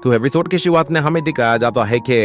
तो एपिसोड की शुरुआत में हमें दिखाया जाता है कि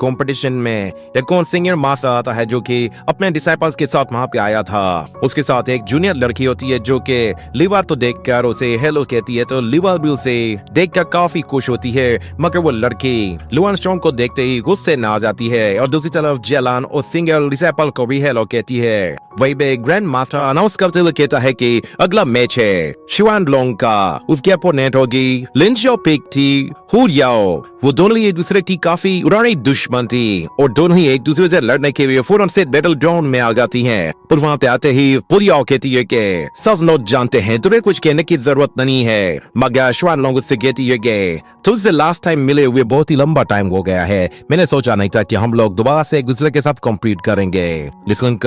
कंपटीशन में एक कौन सीनियर मास्टर आता है जो कि अपने डिसाइपल्स के साथ वहां पे आया था। उसके साथ एक जूनियर लड़की होती है जो कि लिवर तो देखकर उसे हेलो कहती है, तो लिवर भी उसे देखकर काफी खुश होती है। मगर वो लड़की लुआन स्ट्रॉन्ग को देखते ही गुस्से में आ जाती है और दूसरी तरफ जेलान और सिंगल डिसाइपल को भी हेलो कहती है। वही पे ग्रैंड मास्टर अनाउंस करते हुए कहता है कि अगला मैच है शुआन लोंग का, उसके अपोनेंट होगी लिन शाओपिंग थी हु याओ। वो दोनों ही एक दूसरे की काफी पुरानी दुश्मन थी और दोनों ही एक दूसरे से लड़ने के लिए फौरन से बैटल ग्राउंड में आ जाती हैं। और वहां पे आते ही पुलियाओ कहती है कि सच नोट जानते हैं, तुम्हें कुछ कहने की जरूरत नहीं है। मगर शुआन लोंग उससे कहती है कि तुझसे लास्ट टाइम मिले हुए बहुत ही लंबा टाइम हो गया है, मैंने सोचा नहीं था कि हम लोग दोबारा से एक दूसरे के साथ कॉम्पीट करेंगे। लेकिन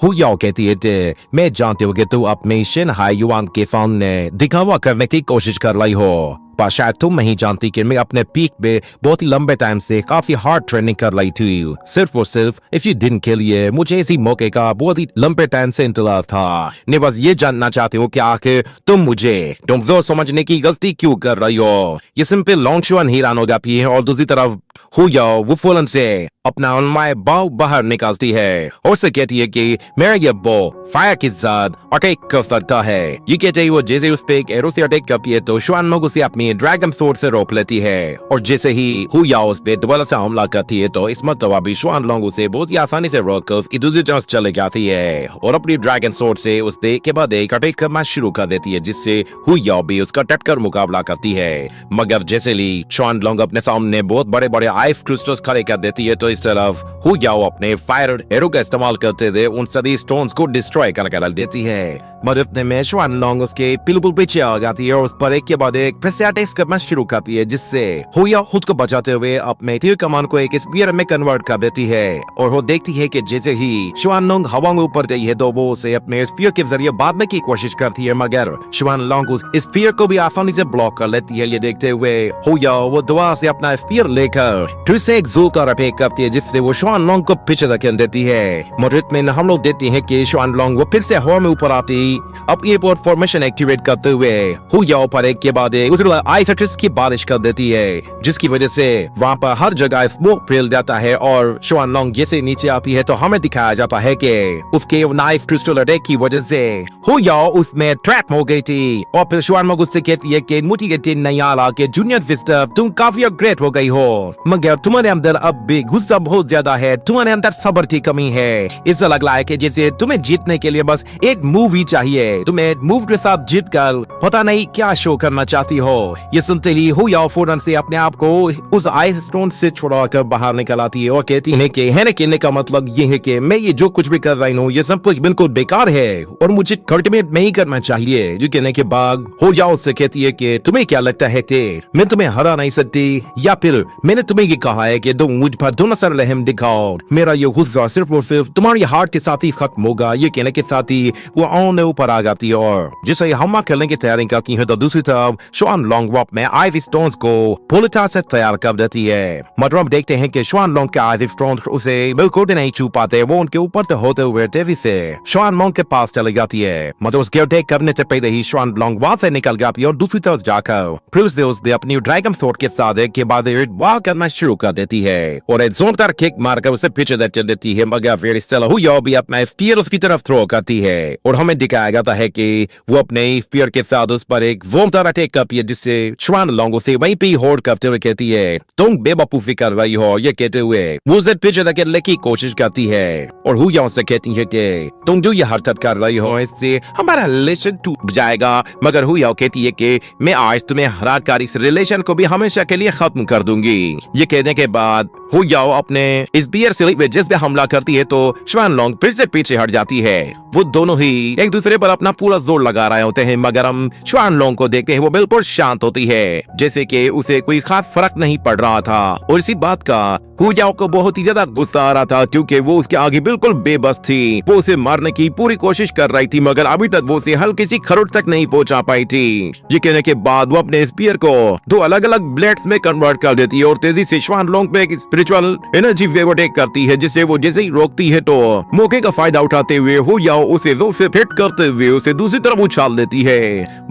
हु याओ कहती है कि मैं जानती हूँ कि तू अपने शिन हाई युआन के सामने दिखावा करने की कोशिश कर रही हो, पर शायद तुम नहीं जानती कि मैं अपने पीक पे बहुत ही लंबे टाइम से काफी हार्ड ट्रेनिंग कर रही थी, सिर्फ और सिर्फ इफ यू डिडंट के लिए। मुझे इसी मौके का बहुत ही लंबे टाइम से इंतजार था। मैं बस ये जानना चाहती हूँ कि आखिर तुम मुझे कमजोर समझने की गलती क्यों कर रही हो। ये सिंपल लॉन्गशुआन हैरान हो जाती है और दूसरी तरफ हु याओ वो फौरन से अपना उन्माय बाव बाहर निकालती है और से कहती है कि मेरा ये बो फायर के साथ अटैक कर सकता है। ये कहते ही वो जैसे उस पे एक एरो से अटैक करती है तो शुआन लोंग उसे अपनी ड्रैगन सोर्ड से रोक लेती है और जैसे ही हु याओ उस पे दोबारा से हमला करती है तो इस मर्तबा भी शुआन लोंग उसे बहुत ही आसानी से रोक कर दूसरी तरफ चले जाती है और अपनी ड्रैगन सोर्ड से उस पे के बाद एक अटैक करना शुरू कर देती है, जिससे हु याओ भी उसका डटकर मुकाबला करती है। मगर जैसे ही शुआन लोंग अपने सामने बहुत बड़े बड़े आइस क्रिस्टल्स खड़े कर देती है तो इस तरफ हु याओ अपने फायर एरो का इस्तेमाल करते हुए उन सभी स्टोन्स को डिस्ट्रॉय कर देती है। मगर इतने में शुआन लोंग उसके बिल्कुल पीछे आ जाती है और उस पर एक के बाद एक प्रेसियाटेक्स करना शुरू करती है, जिससे हु याओ खुद को बचाते हुए अपने तीर कमान को एक स्पीयर में कन्वर्ट कर देती है और वो देखती है कि जैसे ही शुआन लोंग हवा में ऊपर गई है तो वो उसे अपने स्पीयर के जरिए भागने की कोशिश करती है, मगर शुआन लोंग उस स्पीयर को भी आसानी से ब्लॉक कर लेती है। ये देखते हुए हु याओ वो दोबारा से अपना स्पीयर लेकर फिर से एक जोर का अटैक करती है, जिससे वो शुआन लोंग को पीछे धकेल देती है। मगर में हम लोग देखते हैं कि शुआन लोंग वो फिर से हवा में ऊपर आती अब ये पोर्ट फॉर्मेशन एक्टिवेट करते हुए हु याओ पर एक के बाद एक उसे आइस एटर्स की बारिश कर देती है, जिसकी वजह से वहाँ पर हर जगह स्मोक फैल जाता है और शुआन लोंग जैसे नीचे आती है तो हमें दिखाया जाता है कि उसके नाइफ क्रिस्टल अटैक की वजह से हु याओ उसमें ट्रैप हो गई थी। और फिर शुआन लोंग उससे कहती है कि मुझे यकीन नहीं आ रहा कि जूनियर विस्टर तुम काफी अपग्रेड हो गई हो, मगर तुम्हारे अंदर अब भी गुस्सा बहुत ज्यादा है, तुम्हारे अंदर सब्र की कमी है। इससे लग रहा है कि जैसे तुम्हें जीतने के लिए बस एक मूव ही चाहिए, तुम्हें मूव के साथ जीत कर पता नहीं क्या शो करना चाहती हो। ये सुनते ही हु याओ फौरन से अपने आप को उस आइस स्टोन से छुड़ाकर बाहर निकल आती है और कहती है कि है कहने का मतलब ये है कि मैं ये जो कुछ भी कर रही हूँ ये सब कुछ बिल्कुल बेकार है और मुझे कल्टिमेट नहीं करना चाहिए। ये कहने के बाद हु याओ से कहती है कि तुम्हें क्या लगता है कि मैं तुम्हें हरा नहीं सकती, या फिर मैंने तुम्हें ये कहा है कि तुम मुझ पर दोनों सर रहम दिखाओ, मेरा ये गुस्सा सिर्फ और सिर्फ तुम्हारी हार के साथ ही खत्म होगा। ये कहने के साथ ही वो आने ऊपर आ जाती है और जिसे हमला करने की तैयारी करती है तो दूसरी तरफ शुआन लोंग वो अपने आइस स्टोन्स को पूरी तरह से तैयार कर देती है। मगर हम देखते हैं कि शुआन लोंग के आइस स्टोन्स उसे बिल्कुल नहीं छू पाते, वो उनके ऊपर से होते हुए तेजी से शुआन लोंग के पास चली जाती है। मतलब उसके अटैक करने से पहले ही शुआन लोंग वहां से निकल जाती है और दूसरी तरफ जाकर फिर उसने अपनी ड्रैगन सोर्ड के साथ एक के बाद एक वार करना शुरू कर देती है और एक जोरदार किक मारकर उसे पीछे चल देती है। मगर फिर इस तरह हु याओ भी अपना स्पीयर उसकी तरफ थ्रो करती है और हमें दिखाया जाता है कि वो अपने स्पीयर के साथ उस पर एक जोरदार अटैक करती है, जिससे शुआन लोंग उसे वहीं पे होल्ड करते हुए कहती है तुम बेवकूफी कर रही हो। ये कहते हुए वो उसे पीछे धकेलने की कोशिश करती है और हु याओ से कहती है कि तुम जो ये हरकत कर रही हो इससे हमारा रिलेशन टूट जाएगा। मगर हु याओ कहती है कि मैं आज तुम्हें हरा कर इस रिलेशन को भी हमेशा के लिए खत्म कर दूंगी। ये कहने के बाद हु याओ अपने इस बियर से जिस पे हमला करती है तो शुआन लोंग फिर से पीछे हट जाती है। वो दोनों ही एक दूसरे पर अपना पूरा जोर लगा रहे होते हैं, मगर हम शुआन लोंग को देखते हैं वो बिल्कुल शांत होती है, जैसे कि उसे कोई खास फर्क नहीं पड़ रहा था। और इसी बात का हु याओ को बहुत ही ज्यादा गुस्सा आ रहा था क्योंकि वो उसके आगे बिल्कुल बेबस थी। वो उसे मारने की पूरी कोशिश कर रही थी मगर अभी तक वो उसे हल्की सी खरोट तक नहीं पहुंचा पाई थी। ये कहने के बाद वो अपने स्पीयर को दो अलग अलग ब्लेड्स में कन्वर्ट कर देती है और तेजी से शुआन लोंग पे एक स्पिरिचुअल एनर्जी वेव अटैक करती है, जिसे वो जैसे ही रोकती है तो मौके का फायदा उठाते हुए हो याओ उसे जोर से हिट करते हुए उसे दूसरी तरफ उछाल देती है।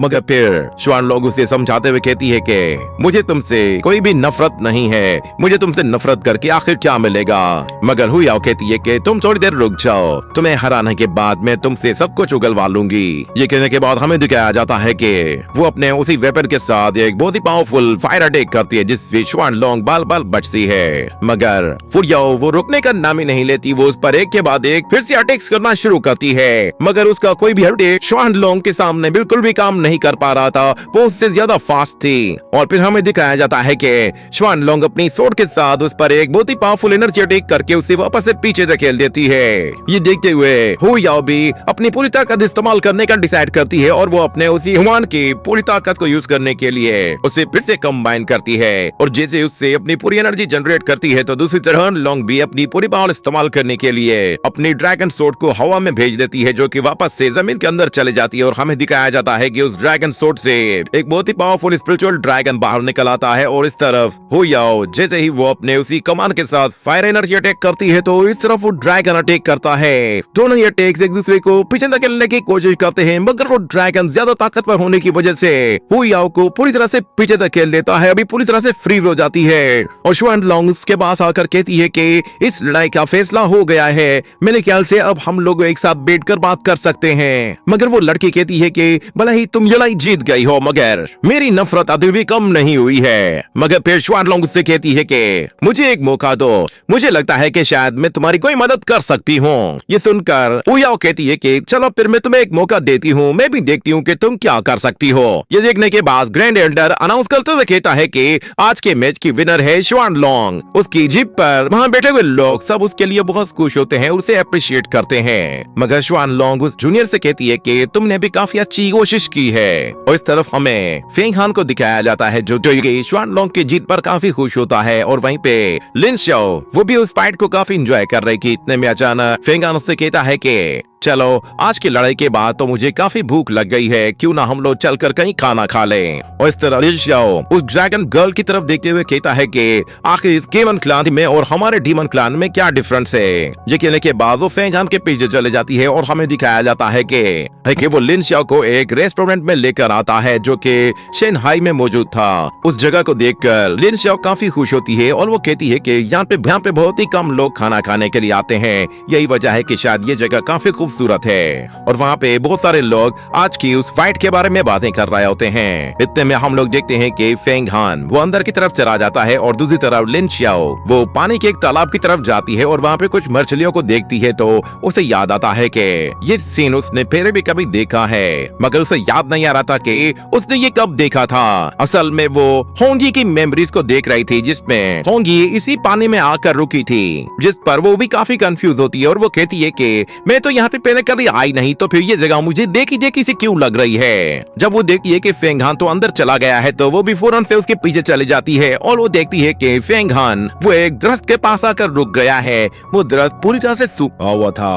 मगर फिर श्वान लोंग उसे समझाते हुए कहती है कि मुझे तुमसे कोई भी नफरत नहीं है, मुझे तुमसे नफरत करके आखिर क्या मिलेगा। मगर हो याओ कहती है कि तुम थोड़ी देर रुक जाओ, तुम्हें हराने के बाद मैं तुमसे सब कुछ उगलवा लूंगी। ये कहने के बाद हमें दिखाया जाता है कि वो अपने उसी वेपन के साथ एक बहुत ही पावरफुल फायर अटैक करती है, जिससे श्वान लोंग बाल बाल बचती है। मगर फुरियाओ वो रुकने का नाम ही नहीं लेती, वो उस पर एक के बाद एक फिर से अटैक्स करना शुरू करती है। मगर उसका कोई भी अटैक श्वान लोंग के सामने बिल्कुल भी काम नहीं कर पा रहा था, वो उससे ज्यादा फास्ट थी। और फिर हमें दिखाया जाता है कि श्वान लोंग अपनी स्वॉर्ड के साथ उस पर एक बहुत ही पावरफुल एनर्जी अटैक करके उसे वापस से पीछे धकेल देती है। ये देखते हुए हो याओ भी अपनी पूरी ताकत इस्तेमाल करने का डिसाइड करती है और वो अपने उसी ह्यूमन की पूरी ताकत को यूज करने के लिए उसे फिर से कंबाइन करती है। और जैसे उससे अपनी पूरी एनर्जी जनरेट करती है तो दूसरी तरह लोंग भी अपनी पूरी पावर इस्तेमाल करने के लिए अपनी ड्रैगन सोर्ड को हवा में भेज देती है, जो कि वापस से जमीन के अंदर चले जाती है। और हमें दिखाया जाता है कि उस ड्रैगन सोर्ड से एक बहुत ही पावरफुल स्पिरिचुअल ड्रैगन बाहर निकल आता है। और इस तरफ हो याओ जैसे ही वो अपने उसी कमान के साथ फायर एनर्जी अटैक करती है तो इस तरफ वो ड्रैगन अटैक करता है। दोनों ही अटैक्स एक दूसरे को पीछे धकेलने की कोशिश करते हैं, मगर वो ड्रैगन ज्यादा ताकतवर होने की वजह से हो याओ को पूरी तरह से पीछे धकेल देता है। अभी पूरी तरह से फ्रीज हो जाती है और श्वान लोंग उसके पास आकर कहती है कि इस लड़ाई का फैसला हो गया है, मेरे ख्याल से अब हम लोग एक साथ बैठकर बात कर सकते हैं। मगर वो लड़की कहती है कि भले ही तुम लड़ाई जीत गई हो, मगर मेरी नफरत अभी भी कम नहीं हुई है। मगर फिर श्वान लोंग उससे कहती है कि मुझे एक मौका दो, मुझे लगता है कि शायद मैं तुम्हारी कोई मदद कर सकती हूँ। ये सुनकर हो याओ कहती है कि चलो फिर मैं तुम्हें एक मौका देती हूँ, मैं भी देखती हूँ कि तुम क्या कर सकती हो। ये देखने के बाद ग्रैंड एल्डर अनाउंस करते हुए कहता है कि आज के मैच की विनर है श्वान लोंग। उसकी जीप पर वहाँ बैठे हुए लोग सब उसके लिए बहुत खुश होते हैं, उसे अप्रिशिएट करते हैं। मगर श्वान लोंग उस जूनियर से कहती है कि तुमने भी काफी अच्छी कोशिश की है। और इस तरफ हमें फेंग हान को दिखाया जाता है जो श्वान लोंग की जीत पर काफी खुश होता है। और वहीं पे लिन शाओ वो भी उस फाइट को काफी एंजॉय कर रही थी। इतने में अचानक फेंग हान उससे कहता है कि चलो आज की लड़ाई के बाद तो मुझे काफी भूख लग गई है, क्यों ना हम लोग चलकर कहीं खाना खा लें। और इस तरह लिन शाओ उस ड्रैगन गर्ल की तरफ देखते हुए कहता है कि आखिर इस गेमन क्लान में और हमारे डीमन क्लान में क्या डिफरेंस है। ये कहने के बाद वो फेंग हान के पीछे चले जाती है और हमें दिखाया जाता है कि वो लिन शाओ को एक रेस्टोरेंट में लेकर आता है जो कि शेनहाई में मौजूद था। उस जगह को देखकर लिन शाओ काफी खुश होती है और वो कहती है कि यहाँ पे बहुत ही कम लोग खाना खाने के लिए आते हैं, यही वजह है कि शायद ये जगह काफी खूबसूरत है। और वहाँ पे बहुत सारे लोग आज की उस फाइट के बारे में बातें कर रहे होते हैं। इतने में हम लोग देखते हैं कि फेंग हान वो अंदर की तरफ चला जाता है और दूसरी तरफ लिन शाओ वो पानी के एक तालाब की तरफ जाती है और वहाँ पे कुछ मछलियों को देखती है तो उसे याद आता है कि ये सीन उसने पहले भी कभी देखा है, मगर उसे याद नहीं आ रहा था कि उसने ये कब देखा था। असल में वो होंगी की मेमोरीज को देख रही थी, जिसमें होंगी इसी पानी में आकर रुकी थी, जिस पर वो भी काफी कंफ्यूज होती है और वो कहती है कि मैं तो यहाँ पे पहले कभी आई नहीं, तो फिर ये जगह मुझे देखी देखी से क्यों लग रही है। जब वो देखती है कि फेंग हान तो अंदर चला गया है तो वो भी फौरन से उसके पीछे चली जाती है और वो देखती है कि फेंग हान वो एक दरख्त के पास आकर रुक गया है। वो दरख्त पूरी तरह से सूखा हुआ था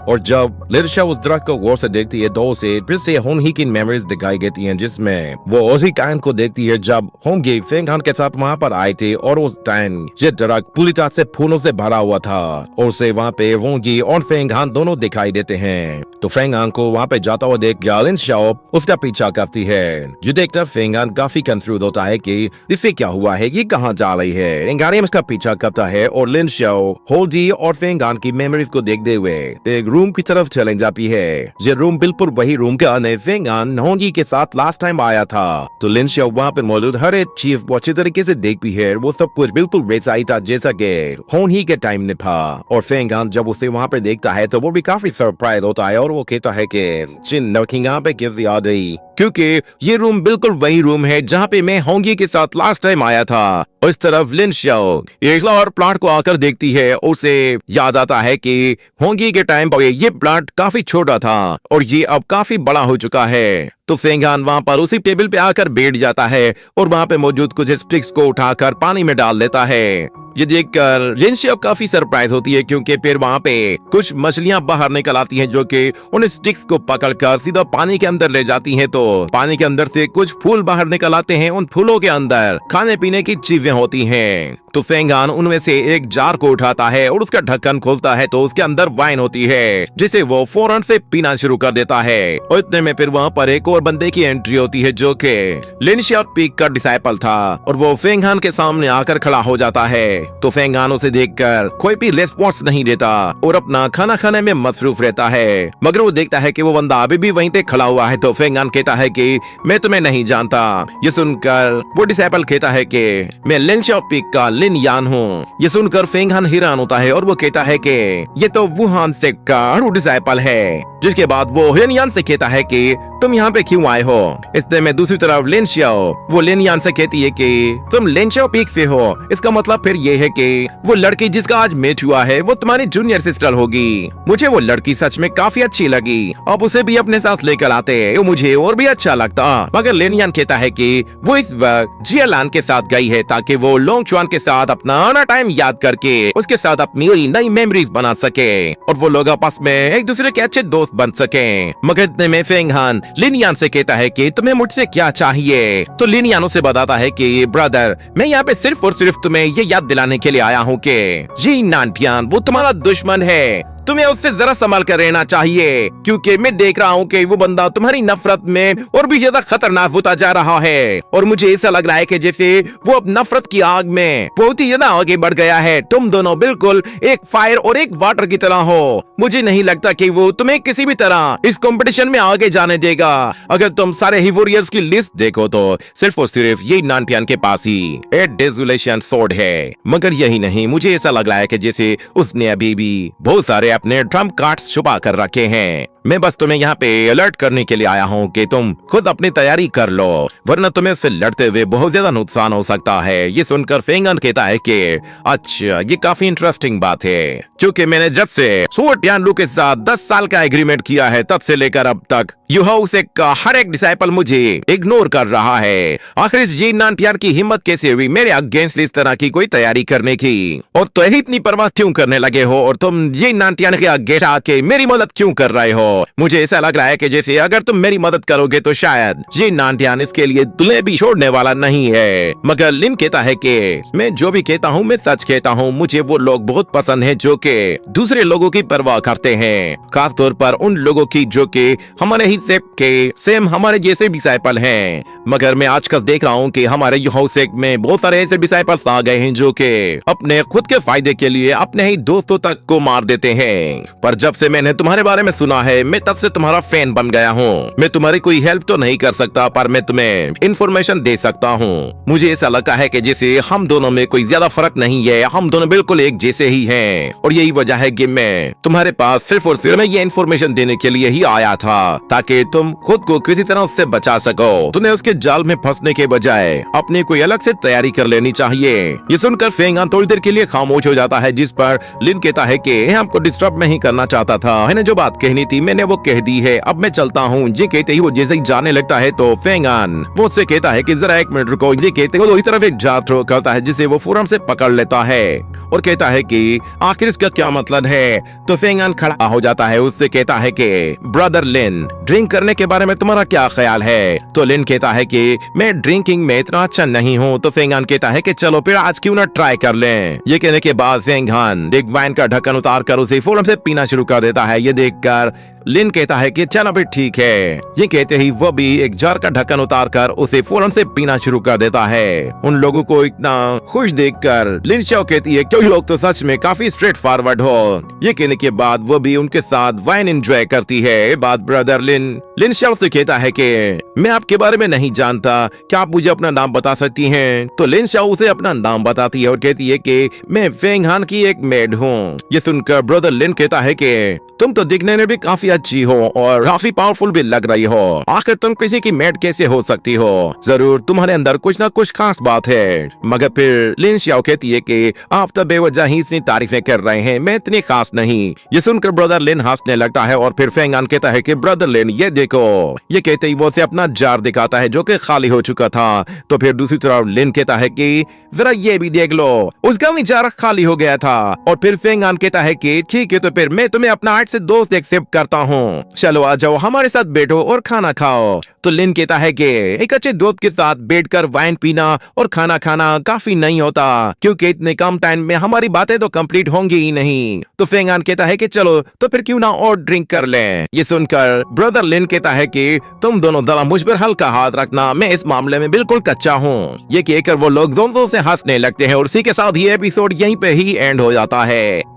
और जब लिन शाओ उस दरख्त को गौर से देखती है तो उसे फिर से होंगी की मेमोरीज दिखाई देती हैं, जिसमें वो उसी टाइम को देखती है जब होंगी फेंग हान के साथ वहाँ पर आए थे और उस टाइम ये दरख्त पूरी तरह से फूलों से भरा हुआ था और उसे वहाँ पे होंगी और फेंग हान दोनों दिखाई देते हैं। तो फेंग हान को वहाँ पे जाता हुआ देख लिन शाओ उसका पीछा करती है। जो देखकर फेंग हान काफी कंफ्यूज होता है कि इससे क्या हुआ है, ये कहाँ जा रही है। इंगारियम इसका पीछा करता है और लिन शाओ होल्डी और फेंग हान की मेमोरीज को देखते हुए एक रूम की तरफ चले जाती है। ये रूम बिल्कुल वही रूम का फेंग हान होंगी के साथ लास्ट टाइम आया था। तो लिन शाओ वहाँ पे मौजूद हर एक चीज वो अच्छी तरीके से देखती है। वो सब कुछ बिल्कुल वैसा ही था जैसा कि होंगी के टाइम में था। और फेंग हान जब उसे वहाँ पे देखता है तो वो भी काफी सरप्राइज होता है और वो कहता है कि चिन यहाँ पे किस याद आई, क्योंकि ये रूम बिल्कुल वही रूम है जहाँ पे मैं होंगी के साथ लास्ट टाइम आया था। और इस तरफ लिन शाओ एक और प्लांट को आकर देखती है, उसे याद आता है कि होंगी के टाइम पर ये प्लांट काफी छोटा था और ये अब काफी बड़ा हो चुका है। तो फेंग हान वहाँ पर उसी टेबल पे आकर बैठ जाता है और वहाँ पे मौजूद कुछ स्टिक्स को उठाकर पानी में डाल देता है। ये देखकर लिन शाओ काफी सरप्राइज होती है, क्योंकि फिर वहाँ पे कुछ मछलियाँ बाहर निकल आती हैं जो कि उन स्टिक्स को पकड़कर सीधा पानी के अंदर ले जाती हैं। तो पानी के अंदर से कुछ फूल बाहर निकल आते हैं, उन फूलों के अंदर खाने पीने की चीजें होती हैं। तो फेंगान उनमें से एक जार को उठाता है और उसका ढक्कन खोलता है, तो उसके अंदर वाइन होती है जिसे वो फौरन से पीना शुरू कर देता है। और इतने में फिर वहाँ पर एक और बंदे की एंट्री होती है जो कि लिन शाओपीक का डिसाइपल था, और वो फेंगान के सामने आकर खड़ा हो जाता है। तो फेंगान उसे देखकर कोई भी रिस्पॉन्स नहीं देता और अपना खाना खाने में मसरूफ रहता है। मगर वो देखता है कि वो बंदा अभी भी वहीं पे खड़ा हुआ है। तो फेंगान कहता है कि मैं तुम्हें नहीं जानता। ये सुनकर वो डिसाइपल कहता है कि मैं लिन शाओपीक का लिन यान हूँ। ये सुनकर फेंगान हैरान होता है और वो कहता है कि ये तो वुहान से का डिसाइपल है। जिसके बाद वो लिन यान से कहता है कि तुम यहाँ पे क्यों आए हो। इसलिए मैं दूसरी तरफ लिन शाओ वो लिन यान से कहती है कि तुम लिन शाओपीक से हो। इसका मतलब फिर ये है कि वो लड़की जिसका आज मैच हुआ है वो तुम्हारी जूनियर सिस्टर होगी। मुझे वो लड़की सच में काफी अच्छी लगी, अब उसे भी अपने साथ लेकर आते तो मुझे और भी अच्छा लगता। मगर लिन यान कहता है कि वो इस वक्त जियालान के साथ गई है ताकि वो लोंग चुआन के साथ अपना आना टाइम याद करके उसके साथ अपनी नई मेमोरीज बना सके और वो लोग आपस में एक दूसरे के अच्छे दोस्त बन सके। मगर इतने में फेंगान लिन यान से कहता है कि तुम्हें मुझसे क्या चाहिए। तो लिन यान उसे बताता है कि ब्रदर, मैं यहाँ पे सिर्फ और सिर्फ तुम्हें ये याद दिलाने के लिए आया हूँ कि जी नानपियान वो तुम्हारा दुश्मन है। तुम्हें उससे जरा संभाल कर रहना चाहिए, क्योंकि मैं देख रहा हूँ कि वो बंदा तुम्हारी नफरत में और भी ज्यादा खतरनाक होता जा रहा है। और मुझे ऐसा लग रहा है कि जैसे वो अब नफरत की आग में बहुत ही ज्यादा आगे बढ़ गया है। तुम दोनों बिल्कुल एक फायर और एक वाटर की तरह हो। मुझे नहीं लगता कि वो तुम्हें किसी भी तरह इस कंपटीशन में आगे जाने देगा। अगर तुम सारे ही वॉरियर्स की लिस्ट देखो तो सिर्फ और सिर्फ ये नानपियान के पास ही एक डेजुलेशन स्वॉर्ड है। मगर यही नहीं, मुझे ऐसा लग रहा है कि जैसे उसने अभी भी बहुत सारे अपने ट्रम्प कार्ड्स छुपा कर रखे हैं। मैं बस तुम्हें यहाँ पे अलर्ट करने के लिए आया हूँ कि तुम खुद अपनी तैयारी कर लो, वरना तुम्हें इससे लड़ते हुए बहुत ज्यादा नुकसान हो सकता है। ये सुनकर फेंगन कहता है कि अच्छा, ये काफी इंटरेस्टिंग बात है, क्योंकि मैंने जब से सुओ टियानलू के साथ 10 साल का एग्रीमेंट किया है तब से लेकर अब तक यूहाउसे का हर एक डिसाइपल मुझे इग्नोर कर रहा है। आखिर इस जी नानपियान की हिम्मत कैसे हुई मेरे अगेंस्ट इस तरह की कोई तैयारी करने की, और तो इतनी परवाह क्यों करने लगे हो, और तुम जी नानपियान के अगेंस्ट आके मेरी मदद क्यों कर रहे हो। मुझे ऐसा लग रहा है कि जैसे अगर तुम मेरी मदद करोगे तो शायद जी नानपियान इसके लिए तुम्हें भी छोड़ने वाला नहीं है। मगर लिन कहता है कि मैं जो भी कहता हूँ मैं सच कहता हूँ। मुझे वो लोग बहुत पसंद हैं जो कि दूसरे लोगों की परवाह करते हैं, खास तौर पर उन लोगों की जो कि हमारे ही सेम हमारे जैसे डिसाइपल हैं। मगर मैं आजकल देख रहा हूँ कि हमारे यूहाउसे में बहुत सारे ऐसे डिसाइपल्स आ गए हैं जो कि अपने खुद के फायदे के लिए अपने ही दोस्तों तक को मार देते हैं। पर जब से मैंने तुम्हारे बारे में सुना है मैं तब से तुम्हारा फैन बन गया हूँ। मैं तुम्हारी कोई हेल्प तो नहीं कर सकता, पर मैं तुम्हें इंफॉर्मेशन दे सकता हूँ। मुझे ऐसा लगा है कि जैसे हम दोनों में कोई ज्यादा फर्क नहीं है, हम दोनों बिल्कुल एक जैसे ही हैं। और यही वजह है कि मैं तुम्हारे पास सिर्फ और सिर्फ ये इंफॉर्मेशन देने के लिए ही आया था, ताकि तुम खुद को किसी तरह उससे बचा सको। तुम्हें उसके जाल में फंसने के बजाय अपनी कोई अलग से तैयारी कर लेनी चाहिए। ये सुनकर फेंगान थोड़ी देर के लिए खामोश हो जाता है, जिस पर लिन कहता है कि आपको डिस्टर्ब नहीं करना चाहता था, मैंने जो बात कहनी थी मैंने वो कह दी है, अब मैं चलता हूँ। ये कहते ही वो जैसे ही जाने लगता है तो फेंगान वो उससे कहता है कि जरा एक मिनट रुको। ये कहते वो तरफ एक जाल थ्रो करता है जिसे वो फौरन से पकड़ लेता है और कहता है कि आखिर इसका क्या मतलब है। तो फेंगान खड़ा हो जाता है, उससे कहता है कि ब्रदर लिन, ड्रिंक करने के बारे में तुम्हारा क्या ख्याल है। तो लिन कहता है कि मैं ड्रिंकिंग में इतना अच्छा नहीं हूँ। तो फेंगान कहता है कि चलो फिर आज क्यों ना ट्राई कर लें। ये कहने के बाद फेंगान एक वाइन का ढक्कन उतार कर उसे फौरन से पीना शुरू कर देता है। ये देखकर लिन कहता है कि चलो फिर ठीक है। ये कहते ही वो भी एक जार का ढक्कन उतार कर उसे फौरन से पीना शुरू कर देता है। उन लोगों को इतना खुश देखकर लिन शाओ कहती है कि लोग तो सच में काफी स्ट्रेट फॉरवर्ड हो। ये कहने के बाद वो भी उनके साथ वाइन एंजॉय करती है। बाद ब्रदर लिन शाओ से कहता है कि मैं आपके बारे में नहीं जानता, क्या आप मुझे अपना नाम बता सकती हैं। तो लिन शाओ उसे अपना नाम बताती है और कहती है कि मैं फेंगहान की एक मेड हूँ। ये सुनकर ब्रदर लिन कहता है कि तुम तो दिखने में भी काफी अच्छी हो और काफी पावरफुल भी लग रही हो, आखिर तुम किसी की मेड कैसे हो सकती हो। जरूर तुम्हारे अंदर कुछ ना कुछ खास बात है। मगर फिर लिन शाओ कहती है कि आप तो बेवजह ही इतनी तारीफें कर रहे हैं, मैं इतनी खास नहीं। ये सुनकर ब्रदर लिन हंसने लगता है और फिर फेंगान कहता है कि ब्रदर लिन ये देखो। ये कहते ही वो उसे अपना जार दिखाता है जो कि खाली हो चुका था। तो फिर दूसरी तरफ लिन कहता है कि जरा ये भी देख लो, उसका भी जार खाली हो गया था। और फिर फेंगान कहता है कि ठीक है, तो फिर मैं तुम्हें अपना हार्ट से दोस्त एक्सेप्ट करता हूँ, चलो आ जाओ हमारे साथ बैठो और खाना खाओ। तो लिन कहता है कि एक अच्छे दोस्त के साथ बैठकर वाइन पीना और खाना खाना काफी नहीं होता, क्योंकि इतने कम टाइम में हमारी बातें तो कंप्लीट होंगी ही नहीं। तो फेंगान कहता है कि चलो तो फिर क्यों ना और ड्रिंक कर लें। ये सुनकर ब्रदर लिन कहता है कि तुम दोनों जरा मुझ पर हल्का हाथ रखना, मैं इस मामले में बिल्कुल कच्चा हूँ। ये कहकर वो लोग जोर से हंसने लगते हैं और उसी के साथ ये एपिसोड यहीं पे ही एंड हो जाता है।